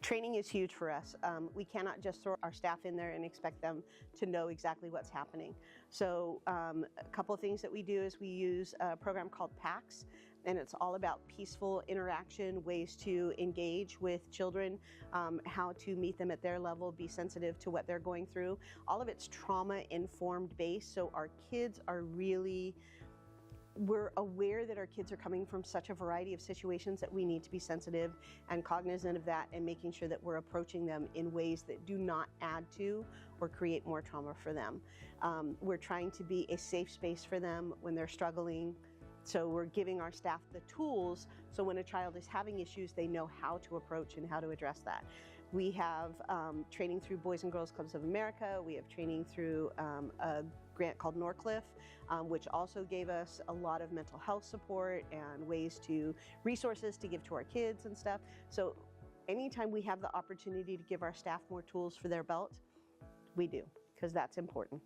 Training is huge for us. We cannot just throw our staff in there and expect them to know exactly what's happening. So a couple of things that we do is we use a program called PACS, and it's all about peaceful interaction, ways to engage with children, how to meet them at their level, be sensitive to what they're going through. All of it's trauma-informed based, so our kids are really, we're aware that our kids are coming from such a variety of situations that we need to be sensitive and cognizant of that, and making sure that we're approaching them in ways that do not add to or create more trauma for them. We're trying to be a safe space for them when they're struggling. So we're giving our staff the tools so when a child is having issues, they know how to approach and how to address that. We have training through Boys and Girls Clubs of America. We have training through a grant called Norcliffe, which also gave us a lot of mental health support and resources to give to our kids and stuff. So anytime we have the opportunity to give our staff more tools for their belt, we do, because that's important.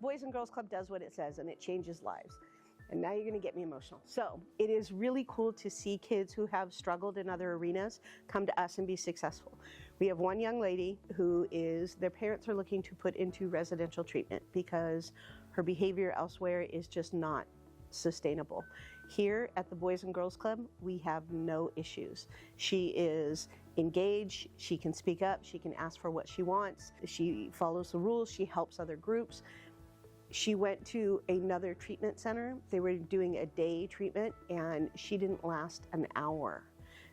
Boys and Girls Club does what it says, and it changes lives. And now you're going to get me emotional. So it is really cool to see kids who have struggled in other arenas come to us and be successful. We have one young lady who their parents are looking to put into residential treatment because her behavior elsewhere is just not sustainable. Here at the Boys and Girls Club, we have no issues. She is engaged, she can speak up, she can ask for what she wants, she follows the rules, she helps other groups. She went to another treatment center. They were doing a day treatment, and she didn't last an hour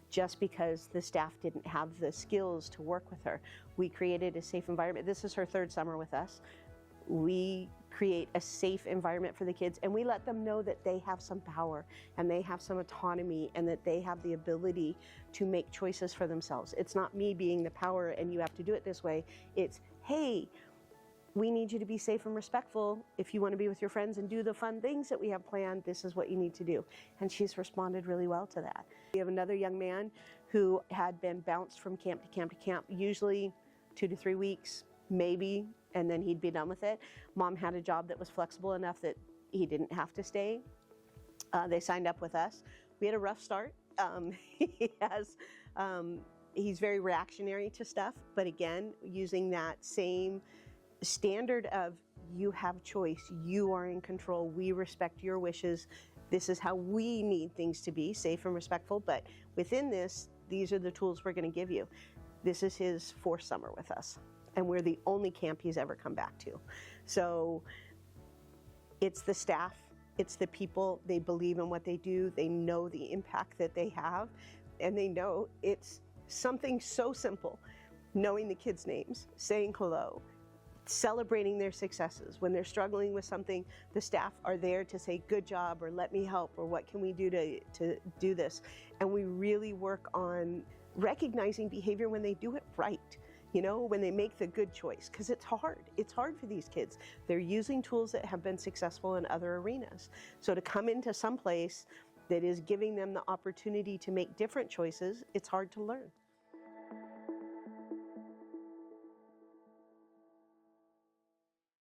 just because the staff didn't have the skills to work with her. We created a safe environment. This is her third summer with us. We create a safe environment for the kids, and we let them know that they have some power and they have some autonomy and that they have the ability to make choices for themselves. It's not me being the power and you have to do it this way. It's, hey, we need you to be safe and respectful. If you want to be with your friends and do the fun things that we have planned, this is what you need to do. And she's responded really well to that. We have another young man who had been bounced from camp to camp to camp, usually 2 to 3 weeks, maybe, and then he'd be done with it. Mom had a job that was flexible enough that he didn't have to stay. They signed up with us. We had a rough start. He's very reactionary to stuff, but again, using that same standard of you have choice, you are in control, we respect your wishes, this is how we need things to be, safe and respectful, but within this, these are the tools we're going to give you. This is his 4th summer with us, and we're the only camp he's ever come back to. So it's the staff, it's the people, they believe in what they do, they know the impact that they have, and they know it's something so simple, knowing the kids' names, saying hello, celebrating their successes. When they're struggling with something, the staff are there to say, good job, or let me help, or what can we do to do this? And we really work on recognizing behavior when they do it right, you know, when they make the good choice, because it's hard. It's hard for these kids. They're using tools that have been successful in other arenas. So to come into some place that is giving them the opportunity to make different choices, it's hard to learn.